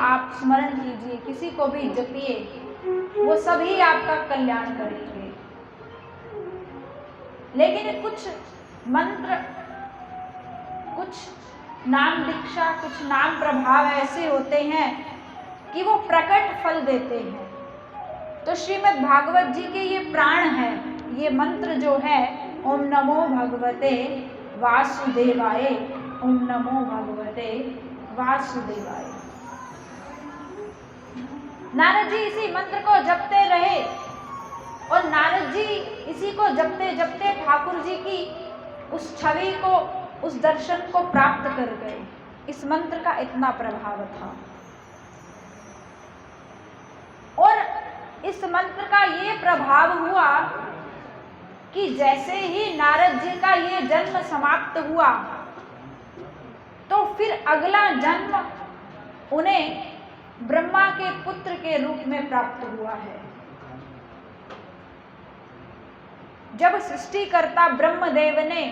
आप स्मरण कीजिए, किसी को भी जपिए, वो सभी आपका कल्याण करेंगे। लेकिन कुछ मंत्र, कुछ नाम दीक्षा, कुछ नाम प्रभाव ऐसे होते हैं कि वो प्रकट फल देते हैं। तो श्रीमद् भागवत जी के ये प्राण है, ये मंत्र जो है ओम नमो भगवते वासुदेवाय, ओम नमो भगवते वासुदेवाय। नारद जी इसी मंत्र को जपते रहे और नारद जी इसी को जपते जपते ठाकुर जी की उस छवि को, उस दर्शन को प्राप्त कर गए। इस मंत्र का इतना प्रभाव था। और इस मंत्र का ये प्रभाव हुआ कि जैसे ही नारद जी का ये जन्म समाप्त हुआ तो फिर अगला जन्म उन्हें ब्रह्मा के पुत्र के रूप में प्राप्त हुआ है। जब सृष्टिकर्ता ब्रह्मदेव ने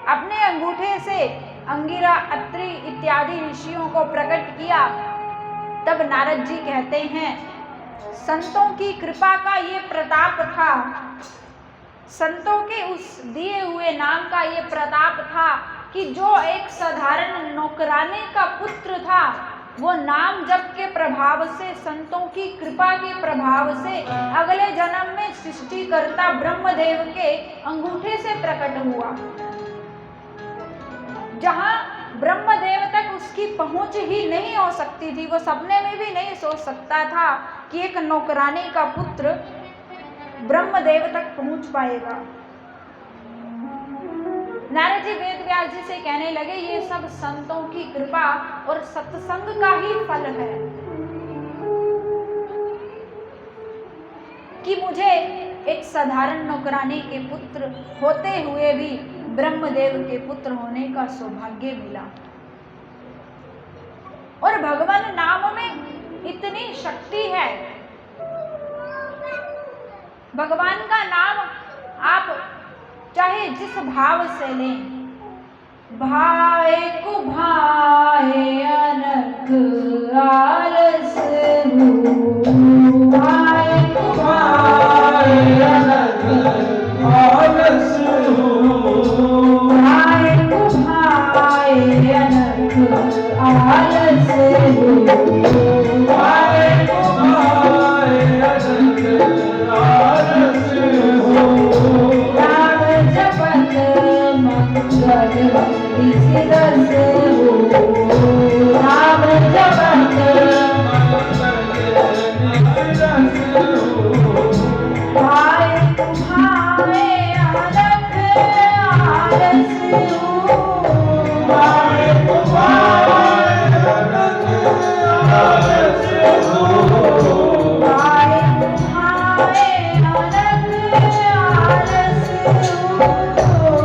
अपने अंगूठे से अंगिरा, अत्रि इत्यादि ऋषियों को प्रकट किया, तब नारद जी कहते हैं संतों की कृपा का ये प्रताप था, संतों के उस दिए हुए नाम का ये प्रताप था कि जो एक साधारण नौकराने का पुत्र था, वो नाम जप के प्रभाव से, संतों की कृपा के प्रभाव से अगले जन्म में सृष्टिकर्ता ब्रह्मदेव के अंगूठे से प्रकट हुआ। जहां ब्रह्मदेव तक उसकी पहुंच ही नहीं हो सकती थी, वो सपने में भी नहीं सोच सकता था कि एक नौकरानी का पुत्र ब्रह्मदेव तक पहुंच पाएगा। नारद जी वेद व्यास जी से कहने लगे ये सब संतों की कृपा और सत्संग का ही फल है कि मुझे एक साधारण नौकरानी के पुत्र होते हुए भी ब्रह्मदेव के पुत्र होने का सौभाग्य मिला। और भगवान नाम में इतनी शक्ति है, भगवान का नाम आप चाहे जिस भाव से लें, भाए को भाए अनक आलस हो, भाए को भाए अनक आलस हो, भाए को भाए अनक आलस हो, भाए को भाए अनक आलस हो, राम जपत मंगल विसिरस हो, राम जपत मंगल विसिरस हो, भाए तुम्हारे अलग आलस हो, भाए तुम्हारे अलग आलस हो, भाए तुम्हारे अलग आलस हो,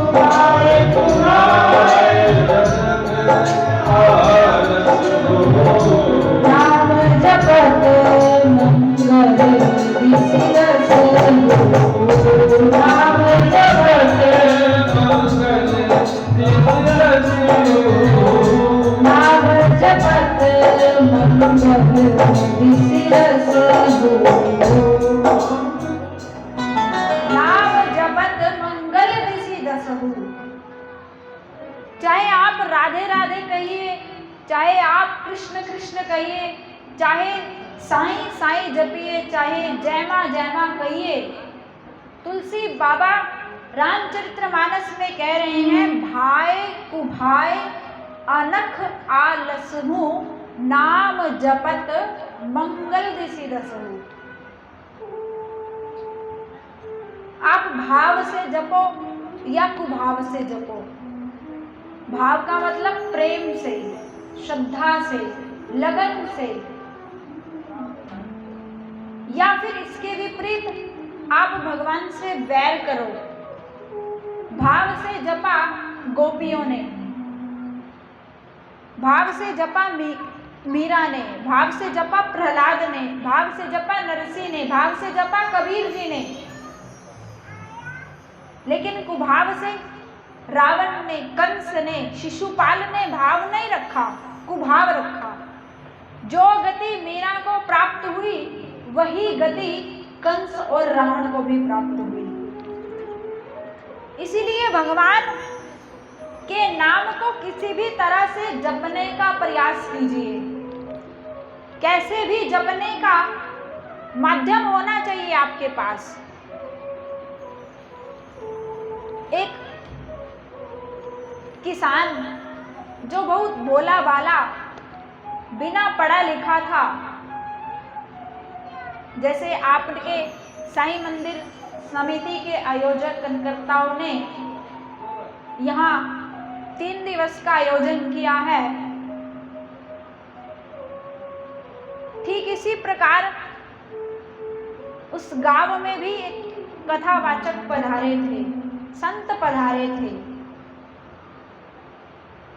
भाए तुम्हारे अलग आलस हो, राम जपत मंगल विसिरस हो, राम जपत मंगल विसिरस हो, राम जपत मंगल विसिरस हो, नाम जपत मंगल विसिरस हो। चाहे आप राधे राधे कहिए, चाहे आप कृष्ण कृष्ण कहिए, चाहे साईं साईं जपिए, चाहे जय मां कहिए, तुलसी बाबा रामचरितमानस में कह रहे हैं भाए कुभाए अनख आलस हूँ, नाम जपत मंगल विसिरस हो। आप भाव से जपो या कुभाव से जपो, भाव का मतलब प्रेम से, श्रद्धा से, लगन से, या फिर इसके विपरीत आप भगवान से वैर करो। भाव से जपा गोपियों ने, भाव से जपा मीरा ने, भाव से जपा प्रहलाद ने, भाव से जपा नरसिंह ने, भाव से जपा कबीर जी ने, लेकिन कुभाव से रावण ने, कंस ने, शिशुपाल ने भाव नहीं रखा, कुभाव रखा। जो गति मीरा को प्राप्त हुई वही गति कंस और रावण को भी प्राप्त हुई। इसीलिए भगवान के नाम को किसी भी तरह से जपने का प्रयास कीजिए। कैसे भी जपने का माध्यम होना चाहिए आपके पास। एक किसान जो बहुत भोला भाला बिना पढ़ा लिखा था, जैसे आपके साईं मंदिर समिति के आयोजक कर्ताओं ने यहाँ 3 दिवस का आयोजन किया है, ठीक इसी प्रकार उस गांव में भी एक कथावाचक पधारे थे, संत पधारे थे।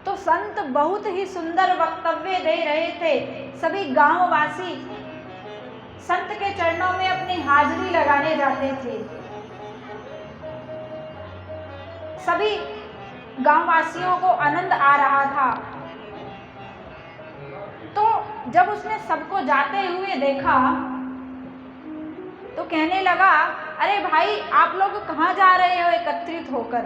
तो संत बहुत ही सुंदर वक्तव्य दे रहे थे। सभी गांववासी संत के चरणों में अपनी हाजिरी लगाने जाते थे। सभी गांववासियों को आनंद आ रहा था। तो जब उसने सबको जाते हुए देखा तो कहने लगा, अरे भाई आप लोग कहाँ जा रहे हो एकत्रित होकर?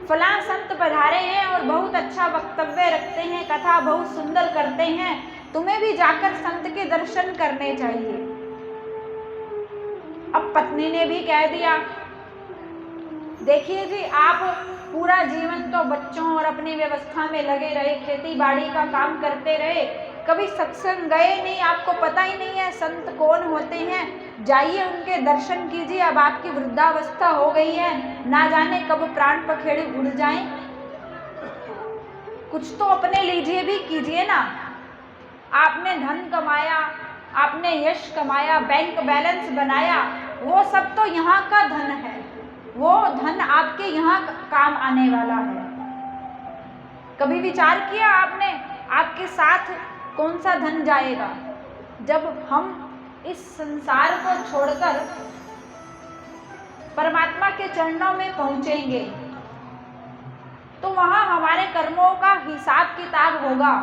फलां संत पधारे हैं और बहुत अच्छा वक्तव्य रखते हैं, कथा बहुत सुंदर करते हैं, तुम्हें भी जाकर संत के दर्शन करने चाहिए। अब पत्नी ने भी कह दिया, देखिए जी, आप पूरा जीवन तो बच्चों और अपनी व्यवस्था में लगे रहे, खेती बाड़ी का काम करते रहे, कभी सत्संग गए नहीं, आपको पता ही नहीं है संत कौन होते हैं। जाइए उनके दर्शन कीजिए। अब आपकी वृद्धावस्था हो गई है, ना जाने कब प्राण पखेरु उड़ जाएं। कुछ तो अपने लीजिए भी कीजिए ना। आपने धन कमाया, आपने यश कमाया, बैंक बैलेंस बनाया, वो सब तो यहाँ का धन है, वो धन आपके यहाँ काम आने वाला है। कभी विचार किया आपने आपके साथ कौन सा धन जाएगा? जब हम इस संसार को छोड़कर परमात्मा के चरणों में पहुंचेंगे तो वहां हमारे कर्मों का हिसाब किताब होगा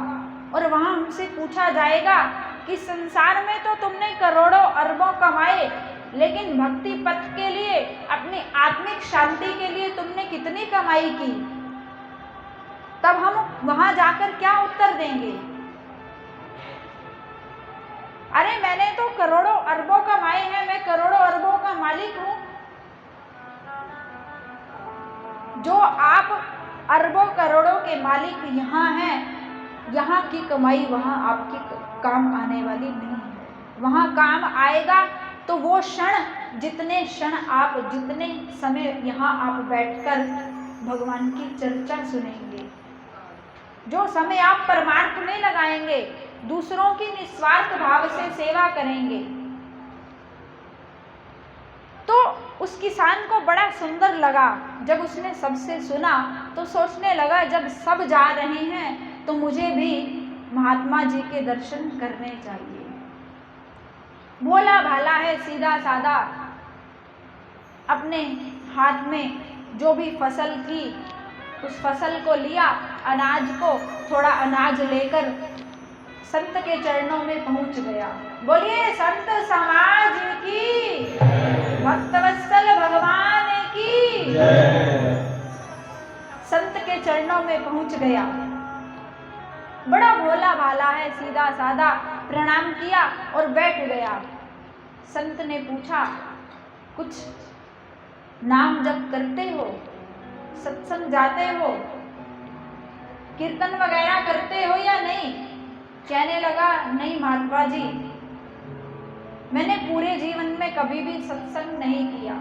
और वहां हमसे पूछा जाएगा कि संसार में तो तुमने करोड़ों अरबों कमाए, लेकिन भक्ति पथ के लिए, अपनी आत्मिक शांति के लिए तुमने कितनी कमाई की? तब हम वहां जाकर क्या उत्तर देंगे? अरे मैंने तो करोड़ों अरबों कमाए हैं, मैं करोड़ों अरबों का मालिक हूं। जो आप अरबों करोड़ों के मालिक यहाँ हैं, यहाँ की कमाई वहाँ आपके काम आने वाली नहीं है। वहाँ काम आएगा तो वो क्षण, जितने क्षण आप, जितने समय यहाँ आप बैठकर भगवान की चर्चा सुनेंगे, जो समय आप परमार्थ में लगाएंगे, दूसरों की निस्वार्थ भाव से सेवा करेंगे, तो उस किसान को बड़ा सुंदर लगा। जब उसने सबसे सुना तो सोचने लगा, जब सब जा रहे हैं तो मुझे भी महात्मा जी के दर्शन करने चाहिए। भोला भाला है, सीधा साधा, अपने हाथ में जो भी फसल थी उस फसल को लिया, अनाज को, थोड़ा अनाज लेकर संत के चरणों में पहुंच गया। बोलिए संत समाज की, भक्तवत्सल भगवान की। संत के चरणों में पहुंच गया। बड़ा भोला भाला है, सीधा साधा, प्रणाम किया और बैठ गया। संत ने पूछा, कुछ नाम जप करते हो, सत्संग जाते हो, कीर्तन वगैरह करते हो या नहीं? कहने लगा, नहीं महात्मा जी, मैंने पूरे जीवन में कभी भी सत्संग नहीं किया,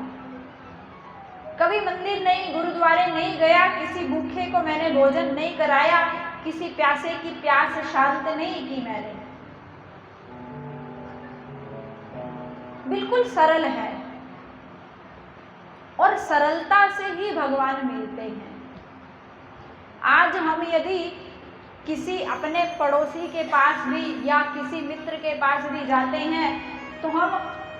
कभी मंदिर नहीं, गुरुद्वारे नहीं गया, किसी भूखे को मैंने भोजन नहीं कराया, किसी प्यासे की प्यास शांत नहीं की मैंने। बिल्कुल सरल है और सरलता से ही भगवान मिलते हैं। आज हम यदि किसी अपने पड़ोसी के पास भी या किसी मित्र के पास भी जाते हैं तो हम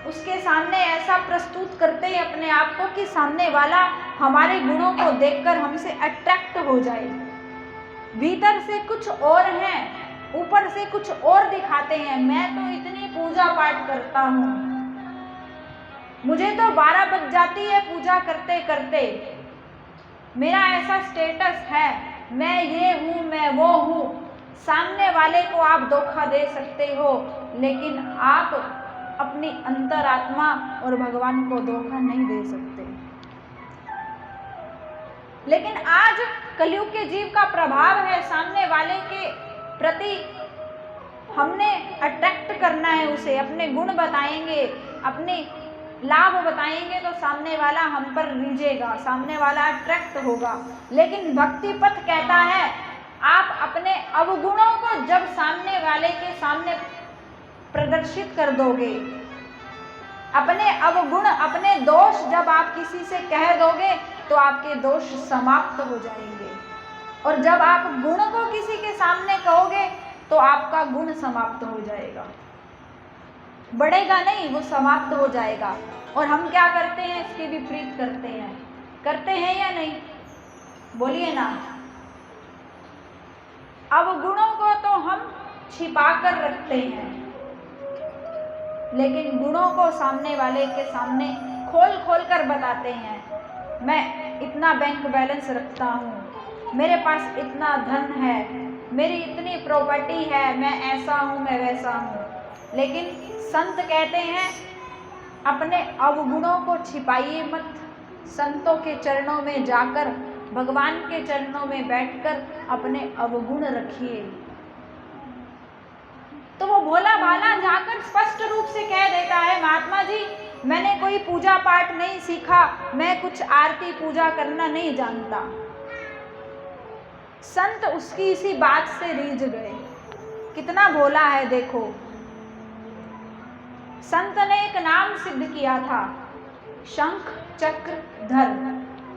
उसके सामने ऐसा प्रस्तुत करते हैं अपने आप को कि सामने वाला हमारे गुणों को देखकर हमसे अट्रैक्ट हो जाए। भीतर से कुछ और हैं, ऊपर से कुछ और दिखाते हैं। मैं तो इतनी पूजा पाठ करता हूँ, मुझे तो 12 बज जाती है पूजा करते करते, मेरा ऐसा स्टेटस है, मैं ये हूँ, मैं वो हूँ। सामने वाले को आप धोखा दे सकते हो, लेकिन आप अपनी अंतरात्मा और भगवान को धोखा नहीं दे सकते। लेकिन आज कलयुग के जीव का प्रभाव है, सामने वाले के प्रति हमने अट्रैक्ट करना है उसे, अपने गुण बताएंगे, अपने लाभ बताएंगे तो सामने वाला हम पर रीझेगा, सामने वाला अट्रैक्ट होगा। लेकिन भक्ति पथ कहता है आप अपने अवगुणों को जब सामने वाले के सामने प्रदर्शित कर दोगे, अपने अवगुण, अपने दोष जब आप किसी से कह दोगे तो आपके दोष समाप्त हो जाएंगे। और जब आप गुण को किसी के सामने कहोगे तो आपका गुण समाप्त हो जाएगा, बढ़ेगा नहीं, वो समाप्त हो जाएगा। और हम क्या करते हैं, इसके विपरीत करते हैं या नहीं? बोलिए ना। अवगुणों को तो हम छिपा कर रखते हैं, लेकिन गुणों को सामने वाले के सामने खोल खोल कर बताते हैं। मैं इतना बैंक बैलेंस रखता हूँ, मेरे पास इतना धन है, मेरी इतनी प्रॉपर्टी है, मैं ऐसा हूँ, मैं वैसा हूँ। लेकिन संत कहते हैं अपने अवगुणों को छिपाइए मत, संतों के चरणों में जाकर, भगवान के चरणों में बैठकर अपने अवगुण रखिए। तो वो भोला भाला जाकर स्पष्ट रूप से कह देता है, महात्मा जी मैंने कोई पूजा पाठ नहीं सीखा, मैं कुछ आरती पूजा करना नहीं जानता। संत उसकी इसी बात से रीझ गए, कितना भोला है देखो। संत ने एक नाम सिद्ध किया था, शंख चक्र धर।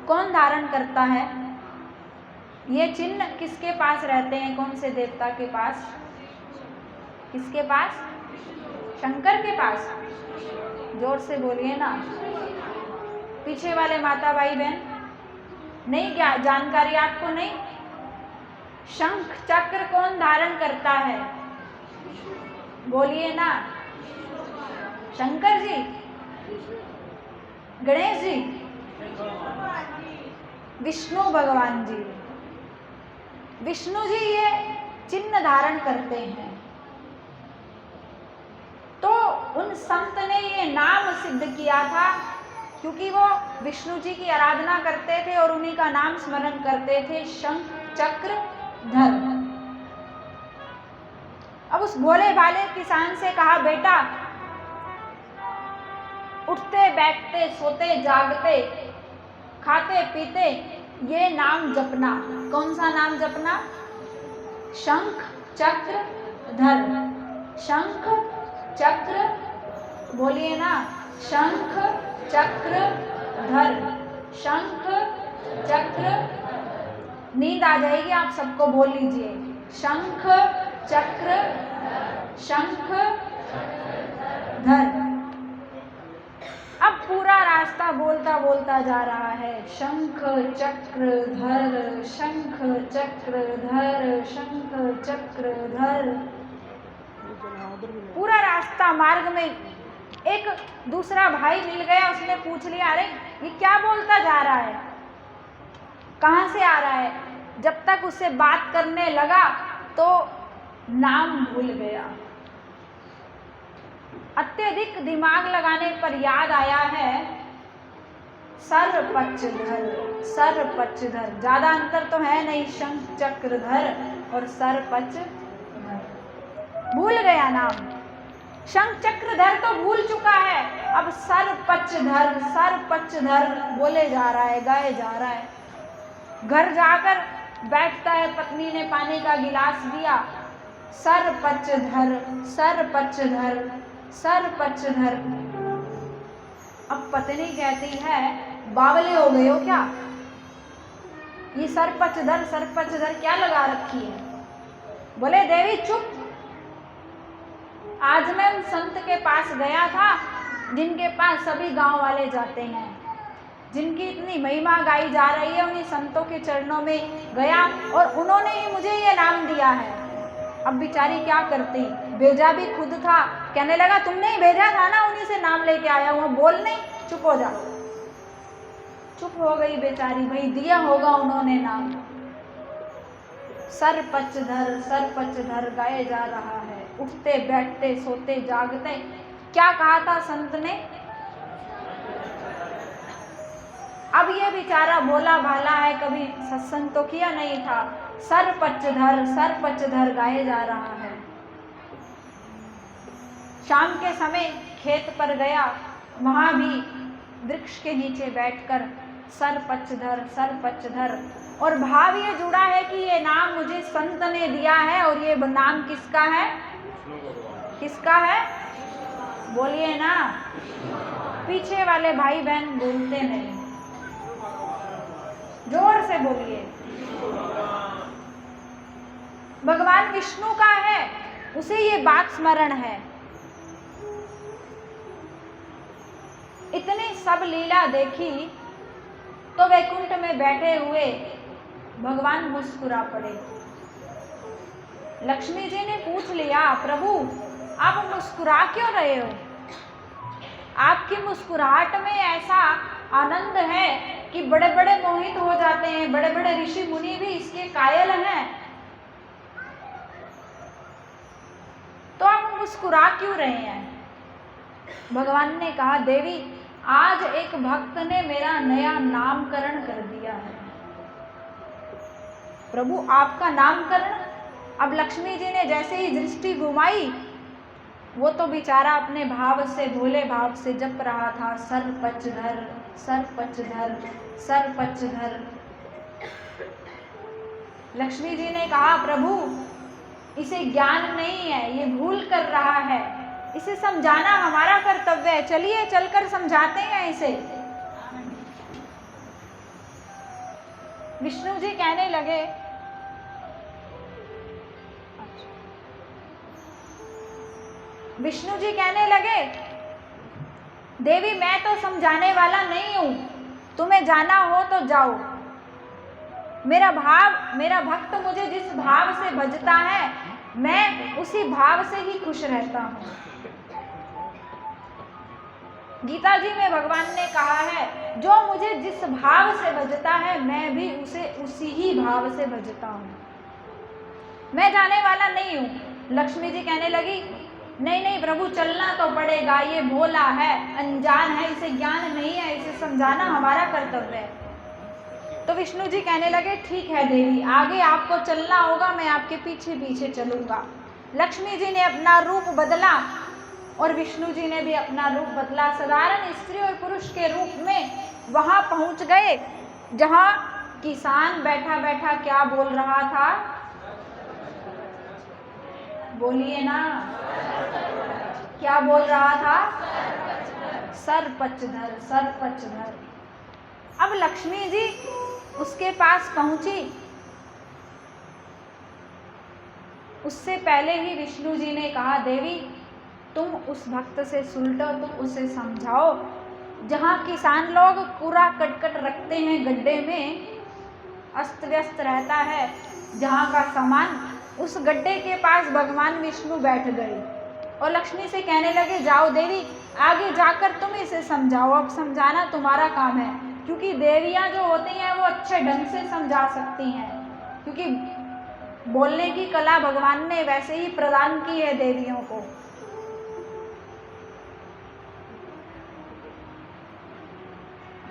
कौन धारण करता है ये चिन्ह? किसके पास रहते हैं? कौन से देवता के पास? किसके पास? शंकर के पास। जोर से बोलिए ना। पीछे वाले माता भाई बहन, नहीं क्या जानकारी आपको नहीं? शंख चक्र कौन धारण करता है? बोलिए ना। शंकर जी, गणेश जी, विष्णु भगवान जी। विष्णु जी ये चिन्ह धारण करते हैं। तो उन संत ने ये नाम सिद्ध किया था क्योंकि वो विष्णु जी की आराधना करते थे और उन्हीं का नाम स्मरण करते थे, शंख चक्र धर। अब उस भोले भाले किसान से कहा, बेटा उठते बैठते सोते जागते खाते पीते ये नाम जपना। कौन सा नाम जपना? शंख चक्र धर। शंख चक्र, बोलिए ना, शंख चक्र धर। शंख चक्र, नींद आ जाएगी आप सबको, बोल लीजिए, शंख चक्र, शंख धर। अब पूरा रास्ता बोलता बोलता जा रहा है, शंख चक्र धर, शंख चक्र धर, शंख चक्र धर। पूरा रास्ता मार्ग में एक दूसरा भाई मिल गया, उसने पूछ लिया, अरे ये क्या बोलता जा रहा है, कहाँ से आ रहा है? जब तक उससे बात करने लगा तो नाम भूल गया। अत्यधिक दिमाग लगाने पर याद आया है, सर पचधर, सर पचधर। ज्यादा अंतर तो है नहीं, शंख चक्रधर और सर पचधर। भूल गया नाम। शंख चक्रधर तो भूल चुका है, अब सर पचधर, सर पचधर बोले जा रहा है, गाए जा रहा है। घर जाकर बैठता है, पत्नी ने पानी का गिलास दिया, सर पचधर, सर पचधर, सर पचधर। अब पत्नी कहती है, बावले हो गए हो क्या? ये सर पचधर क्या लगा रखी है? बोले देवी चुप। आज मैं उन संत के पास गया था जिनके पास सभी गांव वाले जाते हैं। जिनकी इतनी महिमा गाई जा रही है, उन्हीं संतों के चरणों में गया और उन्होंने ही मुझे ये नाम दिया है। अब बेचारी क्या करती, भेजा भी खुद था। कहने लगा तुमने ही भेजा था ना, उन्हीं से नाम लेके आया हूँ, बोल नहीं, चुप हो जा। चुप हो गई बेचारी, भाई दिया होगा उन्होंने नाम। सर पचधर गाए जा रहा है, उठते बैठते सोते जागते। क्या कहा था संत ने? अब ये बेचारा भोला भाला है, कभी सत्संग तो किया नहीं था। सर पचधर गाए जा रहा है। शाम के समय खेत पर गया, वहां भी वृक्ष के नीचे बैठकर सर पचधर, और भाव ये जुड़ा है कि ये नाम मुझे संत ने दिया है। और ये नाम किसका है? किसका है? बोलिए ना। पीछे वाले भाई बहन बोलते नहीं, जोर से बोलिए। भगवान विष्णु का है, उसे ये बात स्मरण है। इतनी सब लीला देखी तो वैकुंठ में बैठे हुए भगवान मुस्कुरा पड़े। लक्ष्मी जी ने पूछ लिया, प्रभु आप मुस्कुरा क्यों रहे हो? आपकी मुस्कुराहट में ऐसा आनंद है कि बड़े बड़े मोहित हो जाते हैं, बड़े बड़े ऋषि मुनि भी इसके कायल हैं। तो आप मुस्कुरा क्यों रहे हैं? भगवान ने कहा, देवी आज एक भक्त ने मेरा नया नामकरण कर दिया है। प्रभु आपका नामकरण? अब लक्ष्मी जी ने जैसे ही दृष्टि घुमाई, वो तो बेचारा अपने भाव से, भोले भाव से जप रहा था, सर पचधर। लक्ष्मी जी ने कहा, प्रभु इसे ज्ञान नहीं है, ये भूल कर रहा है, इसे समझाना हमारा कर्तव्य है, चलिए चलकर समझाते हैं इसे। विष्णु जी कहने लगे, देवी मैं तो समझाने वाला नहीं हूं, तुम्हें जाना हो तो जाओ। मेरा भक्त मुझे जिस भाव से भजता है, मैं उसी भाव से ही खुश रहता हूं। गीता जी में भगवान ने कहा है, जो मुझे जिस भाव से भजता है, मैं भी उसे उसी ही भाव से भजता हूं। मैं जाने वाला नहीं हूं। लक्ष्मी जी कहने लगी, नहीं प्रभु चलना तो पड़ेगा, ये भोला है, अनजान है, इसे ज्ञान नहीं है, इसे समझाना हमारा कर्तव्य है। तो विष्णु जी कहने लगे, ठीक है देवी, आगे आपको चलना होगा, मैं आपके पीछे पीछे चलूंगा। लक्ष्मी जी ने अपना रूप बदला और विष्णु जी ने भी अपना रूप बदला। साधारण स्त्री और पुरुष के रूप में वहां पहुंच गए जहां किसान बैठा बैठा क्या बोल रहा था? बोलिए ना, क्या बोल रहा था? सर पचधर। अब लक्ष्मी जी उसके पास पहुंची, उससे पहले ही विष्णु जी ने कहा, देवी तुम उस भक्त से सुलटो, तुम उसे समझाओ। जहाँ किसान लोग कूड़ा कटकट रखते हैं गड्ढे में, अस्त व्यस्त रहता है जहाँ का सामान, उस गड्ढे के पास भगवान विष्णु बैठ गए और लक्ष्मी से कहने लगे, जाओ देवी आगे जाकर तुम इसे समझाओ, अब समझाना तुम्हारा काम है। क्योंकि देवियाँ जो होती हैं वो अच्छे ढंग से समझा सकती हैं, क्योंकि बोलने की कला भगवान ने वैसे ही प्रदान की है देवियों को।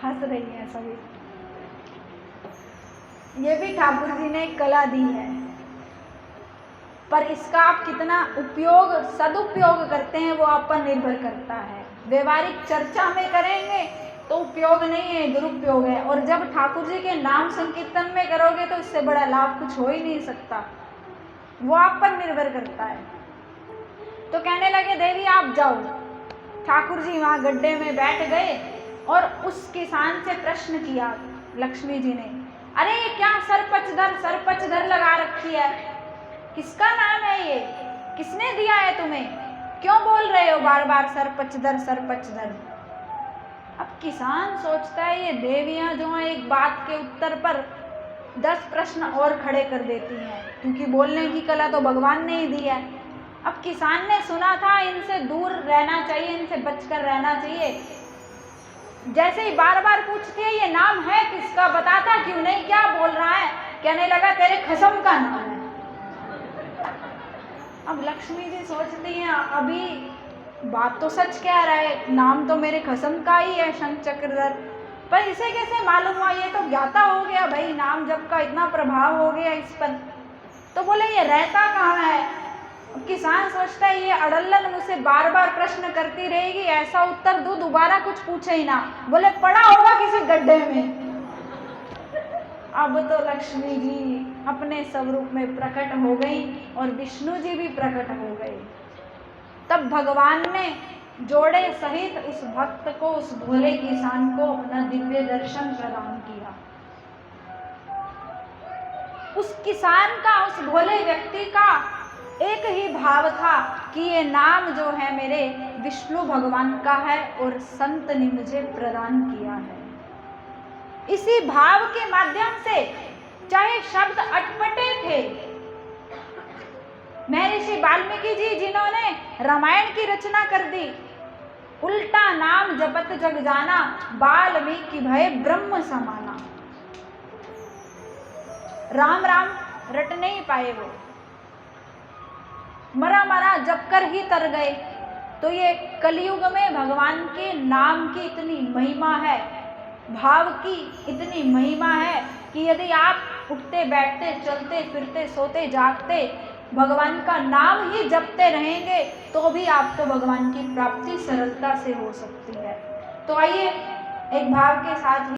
हंस रही हैं सभी। ये भी ठाकुर जी ने कला दी है, पर इसका आप कितना उपयोग, सदुपयोग करते हैं वो आप पर निर्भर करता है। व्यवहारिक चर्चा में करेंगे तो उपयोग नहीं है, दुरुपयोग है। और जब ठाकुर जी के नाम संकीर्तन में करोगे तो इससे बड़ा लाभ कुछ हो ही नहीं सकता, वो आप पर निर्भर करता है। तो कहने लगे, देवी आप जाओ। ठाकुर जी वहाँ गड्ढे में बैठ गए और उस किसान से प्रश्न किया लक्ष्मी जी ने, अरे ये क्या सर पचधर लगा रखी है, किसका नाम है ये, किसने दिया है तुम्हें, क्यों बोल रहे हो बार बार सर पचधर? अब किसान सोचता है ये देवियां जो हैं एक बात के उत्तर पर 10 प्रश्न और खड़े कर देती हैं, क्योंकि बोलने की कला तो भगवान ने ही दी है। अब किसान ने सुना था इनसे दूर रहना चाहिए, इनसे बचकर रहना चाहिए। जैसे ही बार बार पूछती है ये नाम है किसका, बताता क्यों नहीं, क्या बोल रहा है, कहने लगा तेरे खसम का नाम है। अब लक्ष्मी जी सोचती हैं अभी बात तो सच कह रहा है, नाम तो मेरे खसम का ही है शंख चक्रधर, पर इसे कैसे मालूम हुआ, ये तो ज्ञाता हो गया भाई, नाम जप का इतना प्रभाव हो गया इस पर। तो बोले ये रहता कहाँ है। किसान सोचता है ये अड़ल्लन मुझसे बार बार प्रश्न करती रहेगी, ऐसा उत्तर दूं दोबारा कुछ पूछे ही ना। बोले पड़ा होगा किसी गड्ढे में। अब तो लक्ष्मी जी अपने स्वरूप में प्रकट हो गई और विष्णु जी भी प्रकट हो गए। तब भगवान ने जोड़े सहित उस भक्त को, उस भोले किसान को अपना दिव्य दर्शन प्रदान किया। उस किसान का, उस भोले व्यक्ति का एक ही भाव था कि ये नाम जो है मेरे विष्णु भगवान का है और संत ने मुझे प्रदान किया है। इसी भाव के माध्यम से चाहे शब्द अटपटे थे, महर्षि वाल्मीकि जी जिन्होंने रामायण की रचना कर दी, उल्टा नाम जपत जग जाना, वाल्मीकि भय ब्रह्म समाना। राम राम रट नहीं पाए वो, मरा मरा जप कर ही तर गए। तो ये कलयुग में भगवान के नाम की इतनी महिमा है, भाव की इतनी महिमा है कि यदि आप उठते बैठते चलते फिरते सोते जागते भगवान का नाम ही जपते रहेंगे तो भी आपको भगवान की प्राप्ति सरलता से हो सकती है। तो आइए एक भाव के साथ